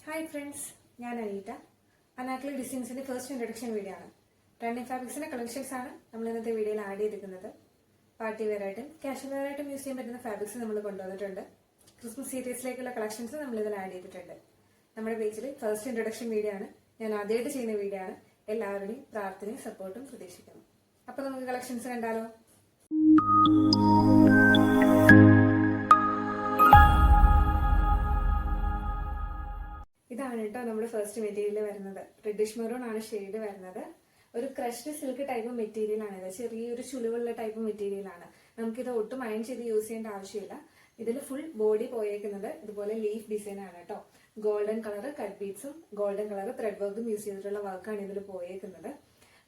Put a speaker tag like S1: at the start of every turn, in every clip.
S1: Hi friends, ഞാൻ Aneeta. അനാക്ലി ഡിസൈൻസിന്റെ first introduction video ആണ്. Trending ഫാബ്രിക്സിന്റെ collections ആണ് നമ്മൾ ഇന്നത്തെ വീഡിയോയിൽ ആഡ് ചെയ്തിരിക്കുന്നത്. പാർട്ടി വെയർ ആയിട്ടും കാഷ്വൽ വെയർ ആയിട്ടും യൂസ് ചെയ്യാൻ പറ്റുന്ന ഫാബ്രിക്സ് നമ്മൾ കൊണ്ടുവന്നിട്ടുണ്ട്. ക്രിസ്മസ് സീരീസിലേക്കുള്ള കളക്ഷൻസ് നമ്മൾ ഇതിൽ ആഡ് ചെയ്തിട്ടുണ്ട്. നമ്മുടെ പേജിൽ ഫസ്റ്റ് ഇൻട്രൊഡക്ഷൻ വീഡിയോ ആണ്. ഞാൻ ആദ്യമായിട്ട് ചെയ്യുന്ന വീഡിയോ ആണ്. എല്ലാവരുടെയും പ്രാർത്ഥനയും സപ്പോർട്ടും പ്രതീക്ഷിക്കുന്നു. അപ്പൊ നമുക്ക് കളക്ഷൻസ് കണ്ടാലോ? ഇതാണ് കേട്ടോ നമ്മുടെ ഫസ്റ്റ് മെറ്റീരിയൽ വരുന്നത്. റെഡിഷ് മെറൂൺ ആണ് ഷെയ്ഡ് വരുന്നത്. ഒരു ക്രഷ്ഡ് സിൽക്ക് ടൈപ്പ് മെറ്റീരിയൽ ആണ് ഇത്. ചെറിയൊരു ചുളിവുള്ള ടൈപ്പ് മെറ്റീരിയൽ ആണ്. നമുക്കിത് ഒട്ടും അയൺ ചെയ്ത് യൂസ് ചെയ്യേണ്ട ആവശ്യമില്ല. ഇതിൽ ഫുൾ ബോഡി പോയേക്കുന്നത് ഇതുപോലെ ലീഫ് ഡിസൈൻ ആണ് കേട്ടോ. ഗോൾഡൻ കളർ കട്ട് ബീഡ്സും ഗോൾഡൻ കളർ ത്രെഡ് വർക്കും യൂസ് ചെയ്തിട്ടുള്ള വർക്കാണ് ഇതിൽ പോയേക്കുന്നത്.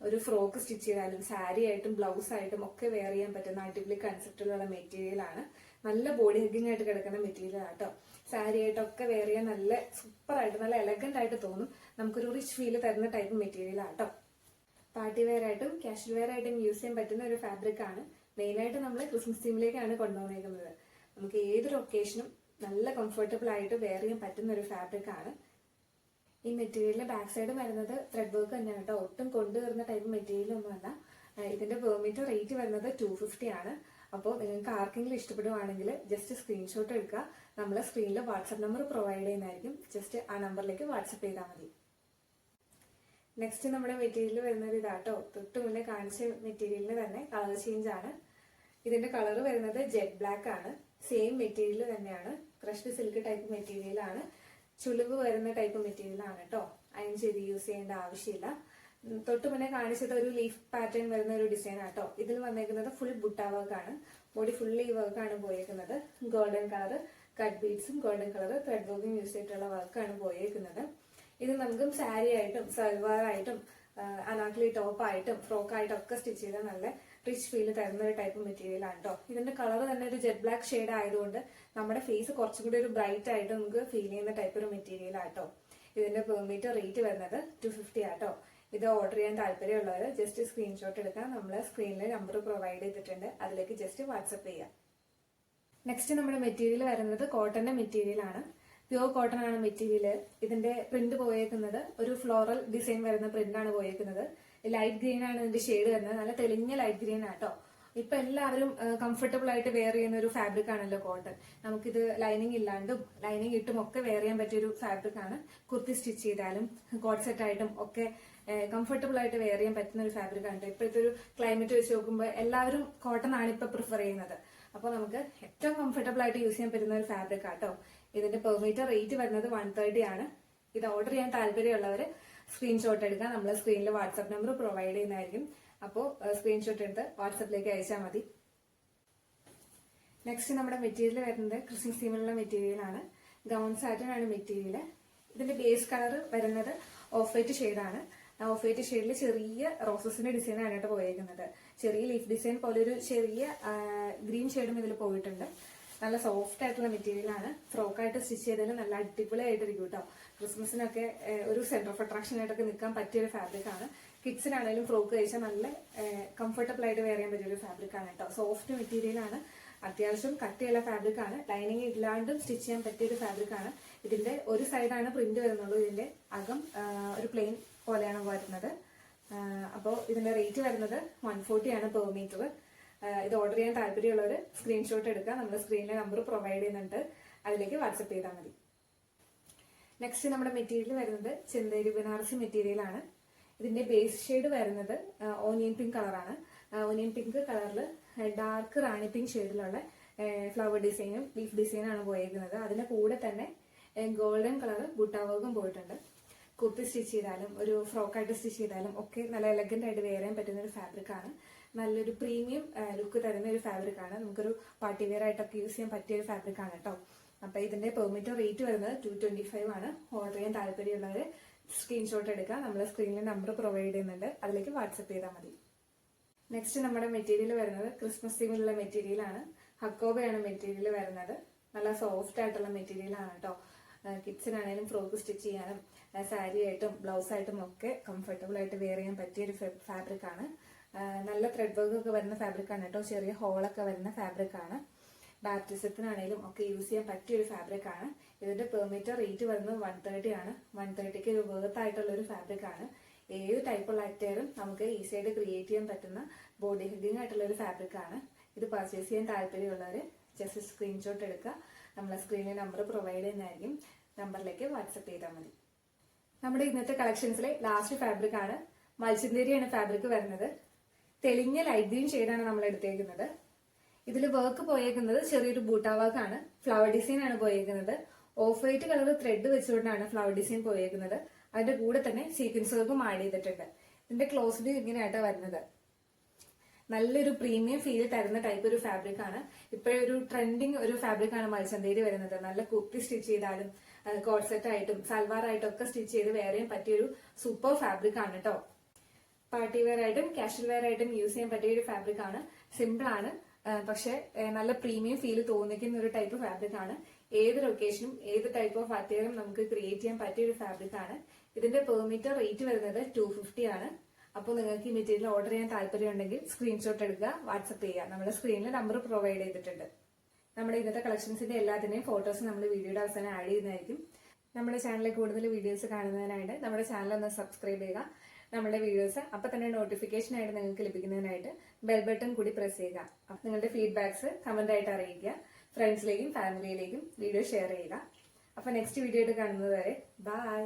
S1: ഒരു ഫ്രോക്ക് സ്റ്റിച്ച് ചെയ്താലും സാരി ആയിട്ടും ബ്ലൗസ് ആയിട്ടും ഒക്കെ വെയർ ചെയ്യാൻ പറ്റുന്ന അടിപൊളി കൺസെപ്റ്റിലുള്ള മെറ്റീരിയൽ ആണ്. നല്ല ബോഡി ഹഗ്ഗിംഗ് ആയിട്ട് കിടക്കുന്ന മെറ്റീരിയൽ ആട്ടോ. സാരി ആയിട്ടൊക്കെ വെയർ ചെയ്യാൻ നല്ല സൂപ്പർ ആയിട്ട് നല്ല എലഗന്റ് ആയിട്ട് തോന്നും. നമുക്കൊരു റിച്ച് ഫീൽ തരുന്ന ടൈപ്പ് മെറ്റീരിയൽ ആട്ടോ. പാർട്ടി വെയർ ആയിട്ടും കാഷ്വൽ വെയർ ആയിട്ടും യൂസ് ചെയ്യാൻ പറ്റുന്ന ഒരു ഫാബ്രിക് ആണ്. മെയിൻ ആയിട്ട് നമ്മൾ ക്രിസ്മസ് തീമിലേക്കാണ് കൊണ്ടുവന്നേക്കുന്നത്. നമുക്ക് ഏതൊരു ഒക്കേഷനും നല്ല കംഫർട്ടബിൾ ആയിട്ട് വെയർ ചെയ്യാൻ പറ്റുന്ന ഒരു ഫാബ്രിക് ആണ്. ഈ മെറ്റീരിയലിന്റെ ബാക്ക് സൈഡ് വരുന്നത് ത്രെഡ് വർക്ക് തന്നെയാണ് കേട്ടോ. ഒട്ടും കൊണ്ടുവരുന്ന ടൈപ്പ് മെറ്റീരിയൽ ഒന്നുമല്ല. ഇതിന്റെ പെർ മീറ്റർ റേറ്റ് വരുന്നത് 250 ആണ്. അപ്പോൾ നിങ്ങൾക്ക് ആർക്കെങ്കിലും ഇഷ്ടപ്പെടുവാണെങ്കിൽ ജസ്റ്റ് സ്ക്രീൻഷോട്ട് എടുക്കുക. നമ്മൾ സ്ക്രീനിൽ വാട്സ്ആപ്പ് നമ്പർ പ്രൊവൈഡ് ചെയ്യുന്നതായിരിക്കും. ജസ്റ്റ് ആ നമ്പറിലേക്ക് വാട്സ്ആപ്പ് ചെയ്താൽ മതി. നെക്സ്റ്റ് നമ്മുടെ മെറ്റീരിയൽ വരുന്നത് ഇതാട്ടോ. തൊട്ട് മുന്നേ കാണിച്ച മെറ്റീരിയലിന് തന്നെ കളർ ചേഞ്ച് ആണ്. ഇതിന്റെ കളർ വരുന്നത് ജെറ്റ് ബ്ലാക്ക് ആണ്. സെയിം മെറ്റീരിയൽ തന്നെയാണ്. ക്രഷ്ഡ് സിൽക്ക് ടൈപ്പ് മെറ്റീരിയൽ ആണ്. ചുളിവ് വരുന്ന ടൈപ്പ് മെറ്റീരിയൽ ആണ് കേട്ടോ. അയൺ ചെയ്ത് യൂസ് ചെയ്യേണ്ട ആവശ്യമില്ല. തൊട്ട് മുന്നേ കാണിച്ചത് ഒരു ലീഫ് പാറ്റേൺ വരുന്ന ഒരു ഡിസൈൻ ആട്ടോ. ഇതിൽ വന്നേക്കുന്നത് ഫുൾ ബുട്ട വർക്ക് ആണ്. ബോഡി ഫുള്ളി വർക്കാണ് പോയേക്കുന്നത്. ഗോൾഡൻ കളർ കട്ട് ബീഡ്സും ഗോൾഡൻ കളർ ത്രെഡ് വർക്കും യൂസ് ചെയ്തിട്ടുള്ള വർക്കാണ് പോയേക്കുന്നത്. ഇത് നമുക്ക് സാരി ആയിട്ടും സൽവാർ ആയിട്ടും അനാക്ലി ടോപ്പ് ആയിട്ടും ഫ്രോക്ക് ആയിട്ടും ഒക്കെ സ്റ്റിച്ച് ചെയ്താൽ നല്ല റിച്ച് ഫീൽ തരുന്ന ഒരു ടൈപ്പ് മെറ്റീരിയൽ ആണ് കേട്ടോ. ഇതിന്റെ കളർ തന്നെ ഒരു ജെറ്റ് ബ്ലാക്ക് ഷെയ്ഡ് ആയതുകൊണ്ട് നമ്മുടെ ഫേസ് കുറച്ചും കൂടി ഒരു ബ്രൈറ്റ് ആയിട്ട് നമുക്ക് ഫീൽ ചെയ്യുന്ന ടൈപ്പ് ഒരു മെറ്റീരിയൽ ആട്ടോ. ഇതിന്റെ പെർ മീറ്റർ റേറ്റ് വരുന്നത് 250 ആട്ടോ. ഇത് ഓർഡർ ചെയ്യാൻ താല്പര്യമുള്ളവർ ജസ്റ്റ് സ്ക്രീൻഷോട്ട് എടുക്കാം. നമ്മൾ സ്ക്രീനിൽ നമ്പർ പ്രൊവൈഡ് ചെയ്തിട്ടുണ്ട്. അതിലേക്ക് ജസ്റ്റ് വാട്സപ്പ് ചെയ്യാം. നെക്സ്റ്റ് നമ്മുടെ മെറ്റീരിയൽ വരുന്നത് കോട്ടന്റെ മെറ്റീരിയൽ ആണ്. പ്യുവർ കോട്ടൺ ആണ് മെറ്റീരിയൽ. ഇതിന്റെ പ്രിന്റ് പോയേക്കുന്നത് ഒരു ഫ്ലോറൽ ഡിസൈൻ വരുന്ന പ്രിന്റ് ആണ് പോയേക്കുന്നത്. ലൈറ്റ് ഗ്രീൻ ആണ് ഇതിന്റെ ഷെയ്ഡ് വരുന്നത്. നല്ല തെളിഞ്ഞ ലൈറ്റ് ഗ്രീൻ ആട്ടോ. ഇപ്പൊ എല്ലാവരും കംഫർട്ടബിൾ ആയിട്ട് വെയർ ചെയ്യുന്ന ഒരു ഫാബ്രിക് ആണല്ലോ കോട്ടൺ. നമുക്കിത് ലൈനിങ് ഇല്ലാണ്ടും ലൈനിങ് ഇട്ടും ഒക്കെ വെയർ ചെയ്യാൻ പറ്റിയ ഒരു ഫാബ്രിക് ആണ്. കുർത്തി സ്റ്റിച്ച് ചെയ്താലും കോട്ട് സെറ്റ് ആയിട്ടും ഒക്കെ കംഫർട്ടബിൾ ആയിട്ട് വെയർ ചെയ്യാൻ പറ്റുന്ന ഒരു ഫാബ്രിക് ആണ്. ഇപ്പോഴത്തെ ഒരു ക്ലൈമറ്റ് വെച്ച് നോക്കുമ്പോൾ എല്ലാവരും കോട്ടൺ ആണ് ഇപ്പൊ പ്രിഫർ ചെയ്യുന്നത്. അപ്പോൾ നമുക്ക് ഏറ്റവും കംഫർട്ടബിൾ ആയിട്ട് യൂസ് ചെയ്യാൻ പറ്റുന്ന ഒരു ഫാബ്രിക് ആട്ടോ. ഇതിന്റെ പെർ മീറ്റർ റേറ്റ് വരുന്നത് 130 ആണ്. ഇത് ഓർഡർ ചെയ്യാൻ താല്പര്യമുള്ളവർ സ്ക്രീൻഷോട്ട് എടുക്കുക. നമ്മൾ സ്ക്രീനിൽ വാട്സ്ആപ്പ് നമ്പർ പ്രൊവൈഡ് ചെയ്യുന്നതായിരിക്കും. അപ്പോൾ സ്ക്രീൻഷോട്ട് എടുത്ത് വാട്സാപ്പിലേക്ക് അയച്ചാൽ മതി. നെക്സ്റ്റ് നമ്മുടെ മെറ്റീരിയൽ വരുന്നത് ക്രിസ്മസ് തീമിലുള്ള മെറ്റീരിയൽ ആണ്. ഗൗൺ സാറ്റൻ ആണ് മെറ്റീരിയൽ. ഇതിന്റെ ബേസ് കളർ വരുന്നത് ഓഫ് വൈറ്റ് ഷെയ്ഡാണ്. ഓഫ് വൈറ്റ് ഷെയ്ഡിൽ ചെറിയ റോസസിന്റെ ഡിസൈൻ ആണ് കേട്ടോ പോയേക്കുന്നത്. ചെറിയ ലീഫ് ഡിസൈൻ പോലെ ഒരു ചെറിയ ഗ്രീൻ ഷെയ്ഡും ഇതിൽ പോയിട്ടുണ്ട്. നല്ല സോഫ്റ്റ് ആയിട്ടുള്ള മെറ്റീരിയൽ ആണ്. ഫ്രോക്കായിട്ട് സ്റ്റിച്ച് ചെയ്തതിന് നല്ല അടിപൊളിയായിട്ടിരിക്കും കേട്ടോ. ക്രിസ്മസിനൊക്കെ ഒരു സെന്റർ ഓഫ് അട്രാക്ഷൻ ആയിട്ടൊക്കെ നിൽക്കാൻ പറ്റിയ ഒരു ഫാബ്രിക് ആണ്. കിഡ്സിനാണെങ്കിലും ഫ്രോക്ക് കഴിച്ചാൽ നല്ല കംഫർട്ടബിൾ ആയിട്ട് വെയർ ചെയ്യാൻ പറ്റിയ ഒരു ഫാബ്രിക് ആണ് കേട്ടോ. സോഫ്റ്റ് മെറ്റീരിയൽ ആണ്. അത്യാവശ്യം കട്ടിയുള്ള ഫാബ്രിക് ആണ്. ലൈനിങ് ഇല്ലാണ്ടും സ്റ്റിച്ച് ചെയ്യാൻ പറ്റിയ ഒരു ഫാബ്രിക് ആണ്. ഇതിന്റെ ഒരു സൈഡാണ് പ്രിന്റ് വരുന്നുള്ളൂ. ഇതിന്റെ അകം ഒരു പ്ലെയിൻ പോലെയാണ് വരുന്നത്. അപ്പോൾ ഇതിന്റെ റേറ്റ് വരുന്നത് 140 ആണ് പെർ മീറ്റർ. ഇത് ഓർഡർ ചെയ്യാൻ താല്പര്യമുള്ളവർ സ്ക്രീൻഷോട്ട് എടുക്കുക. നമ്മൾ സ്ക്രീനിലെ നമ്പർ പ്രൊവൈഡ് ചെയ്യുന്നുണ്ട്. അതിലേക്ക് വാട്സപ്പ് ചെയ്താൽ മതി. നെക്സ്റ്റ് നമ്മുടെ മെറ്റീരിയൽ വരുന്നത് ചെന്തേരി ബനാറസി മെറ്റീരിയൽ ആണ്. ഇതിന്റെ ബേസ് ഷെയ്ഡ് വരുന്നത് ഓനിയൻ പിങ്ക് കളറാണ്. ഓനിയൻ പിങ്ക് കളറിൽ ഡാർക്ക് റാണി പിങ്ക് ഷെയ്ഡിലുള്ള ഫ്ലവർ ഡിസൈനും ലീഫ് ഡിസൈനും ആണ് പോയിരിക്കുന്നത്. അതിന്റെ കൂടെ തന്നെ ഗോൾഡൻ കളർ ബുട്ട വർക്കും പോയിട്ടുണ്ട്. കുർത്തി സ്റ്റിച്ച് ചെയ്താലും ഒരു ഫ്രോക്കായിട്ട് സ്റ്റിച്ച് ചെയ്താലും ഒക്കെ നല്ല എലഗന്റ് ആയിട്ട് വെയർ ചെയ്യാൻ പറ്റുന്ന ഒരു ഫാബ്രിക് ആണ്. നല്ലൊരു പ്രീമിയം ലുക്ക് തരുന്ന ഒരു ഫാബ്രിക് ആണ്. നമുക്കൊരു പാർട്ടി വെയർ ആയിട്ടൊക്കെ യൂസ് ചെയ്യാൻ പറ്റിയ ഒരു ഫാബ്രിക് ആണ് കേട്ടോ. അപ്പൊ ഇതിന്റെ പെർ മീറ്റർ റേറ്റ് വരുന്നത് 225 ആണ്. ഓർഡർ ചെയ്യാൻ താല്പര്യമുള്ളവർ സ്ക്രീൻഷോട്ട് എടുക്കുക. നമ്മൾ സ്ക്രീനിൽ നമ്പർ പ്രൊവൈഡ് ചെയ്യുന്നുണ്ട്. അതിലേക്ക് വാട്സപ്പ് ചെയ്താൽ മതി. നെക്സ്റ്റ് നമ്മുടെ മെറ്റീരിയൽ വരുന്നത് ക്രിസ്മസ് തീമിലുള്ള മെറ്റീരിയൽ ആണ്. ഹക്കോബയാണ് മെറ്റീരിയൽ വരുന്നത്. നല്ല സോഫ്റ്റ് ആയിട്ടുള്ള മെറ്റീരിയൽ ആണ് കേട്ടോ. കിഡ്സിനാണെങ്കിലും ഫ്രോക്ക് സ്റ്റിച്ച് ചെയ്യാനും സാരി ആയിട്ടും ബ്ലൗസ് ആയിട്ടും ഒക്കെ കംഫർട്ടബിൾ ആയിട്ട് വെയർ ചെയ്യാൻ പറ്റിയ ഒരു ഫാബ്രിക് ആണ്. നല്ല ത്രെഡ് വർക്ക് ഒക്കെ വരുന്ന ഫാബ്രിക് ആണ് കേട്ടോ. ചെറിയ ഹോളൊക്കെ വരുന്ന ഫാബ്രിക് ആണ്. ബാപ്റ്റിസത്തിനാണെങ്കിലും ഒക്കെ യൂസ് ചെയ്യാൻ പറ്റിയ ഒരു ഫാബ്രിക് ആണ്. ഇതിന്റെ പെർ മീറ്റർ റേറ്റ് വരുന്നത് 130 ആണ്. 130ക്ക് ഒരു വേർത്ത് ആയിട്ടുള്ള ഒരു ഫാബ്രിക് ആണ്. ഏത് ടൈപ്പുള്ള അറ്റയറും നമുക്ക് ഈസി ആയിട്ട് ക്രിയേറ്റ് ചെയ്യാൻ പറ്റുന്ന ബോഡി ഹഗ്ഗിങ് ആയിട്ടുള്ള ഒരു ഫാബ്രിക് ആണ്. ഇത് പർച്ചേസ് ചെയ്യാൻ താല്പര്യമുള്ളവർ ജസ്റ്റ് സ്ക്രീൻഷോട്ട് എടുക്കുക. നമ്മളെ സ്ക്രീനിൽ നമ്പർ പ്രൊവൈഡ് ചെയ്യുന്നതായിരിക്കും. നമ്പറിലേക്ക് വാട്സപ്പ് ചെയ്താൽ മതി. നമ്മുടെ ഇന്നത്തെ കളക്ഷൻസിലെ ലാസ്റ്റ് ഫാബ്രിക് ആണ് മൽച്ചിന്തേരിയാണ് ഫാബ്രിക് വരുന്നത്. തെളിഞ്ഞ ലൈറ്റ് ഗ്രീൻ ഷെയ്ഡാണ് നമ്മൾ എടുത്തേക്കുന്നത്. ഇതിൽ വർക്ക് പോയേക്കുന്നത് ചെറിയൊരു ബൂട്ടാ വർക്ക് ആണ്. ഫ്ലവർ ഡിസൈൻ ആണ് പോയേക്കുന്നത്. ഓഫ് വൈറ്റ് കളർ ത്രെഡ് വെച്ചുകൊണ്ടാണ് ഫ്ലവർ ഡിസൈൻ പോയേക്കുന്നത്. അതിന്റെ കൂടെ തന്നെ സീക്വൻസ് വർക്കും ആഡ് ചെയ്തിട്ടുണ്ട്. ഇതിന്റെ ക്ലോസ് വ്യൂ ഇങ്ങനെയായിട്ടാണ് വരുന്നത്. നല്ലൊരു പ്രീമിയം ഫീൽ തരുന്ന ടൈപ്പ് ഒരു ഫാബ്രിക് ആണ്. ഇപ്പോഴൊരു ട്രെൻഡിങ് ഒരു ഫാബ്രിക് ആണ് മൽച്ചന്തേരി വരുന്നത്. നല്ല കുർത്തി സ്റ്റിച്ച് ചെയ്താലും കോഡ് സെറ്റ് ആയിട്ടും സൽവാർ ആയിട്ടും ഒക്കെ സ്റ്റിച്ച് ചെയ്ത് വേറെയും പറ്റിയൊരു സൂപ്പർ ഫാബ്രിക് ആണ് കേട്ടോ. പാർട്ടി വെയർ ആയിട്ടും കാഷ്വൽ വെയർ ആയിട്ടും യൂസ് ചെയ്യാൻ പറ്റിയ ഒരു ഫാബ്രിക് ആണ്. സിമ്പിൾ ആണ്, പക്ഷെ നല്ല പ്രീമിയം ഫീൽ തോന്നിക്കുന്ന ഒരു ടൈപ്പ് ഫാബ്രിക് ആണ്. ഏതൊരു ഒക്കേഷനും ഏത് ടൈപ്പ് ഓഫ് അറ്റയറും നമുക്ക് ക്രിയേറ്റ് ചെയ്യാൻ പറ്റിയ ഒരു ഫാബ്രിക് ആണ്. ഇതിന്റെ പെർ മീറ്റർ റേറ്റ് വരുന്നത് 250 ആണ്. അപ്പോൾ നിങ്ങൾക്ക് ഈ മെറ്റീരിയൽ ഓർഡർ ചെയ്യാൻ താല്പര്യം ഉണ്ടെങ്കിൽ സ്ക്രീൻഷോട്ട് എടുക്കുക, വാട്സപ്പ് ചെയ്യുക. നമ്മുടെ സ്ക്രീനിൽ നമ്പർ പ്രൊവൈഡ് ചെയ്തിട്ടുണ്ട്. നമ്മുടെ ഇന്നത്തെ കളക്ഷൻസിന്റെ എല്ലാത്തിന്റെയും ഫോട്ടോസ് നമ്മൾ വീഡിയോയുടെ അവസാനം ആഡ് ചെയ്യുന്നതായിരിക്കും. നമ്മുടെ ചാനലിൽ കൂടുതൽ വീഡിയോസ് കാണുന്നതിനായിട്ട് നമ്മുടെ ചാനൽ ഒന്ന് സബ്സ്ക്രൈബ് ചെയ്യുക. നമ്മുടെ വീഡിയോസ് അപ്പൊ തന്നെ നോട്ടിഫിക്കേഷൻ ആയിട്ട് നിങ്ങൾക്ക് ലഭിക്കുന്നതിനായിട്ട് ബെൽ ബട്ടൺ കൂടി പ്രസ് ചെയ്യുക. നിങ്ങളുടെ ഫീഡ്ബാക്സ് കമന്റ് ആയിട്ട് അറിയിക്കുക. ഫ്രണ്ട്സിലേക്കും ഫാമിലിയിലേക്കും വീഡിയോ ഷെയർ ചെയ്യുക. അപ്പൊ നെക്സ്റ്റ് വീഡിയോ ആയിട്ട് കാണുന്നത് വരെ ബൈ.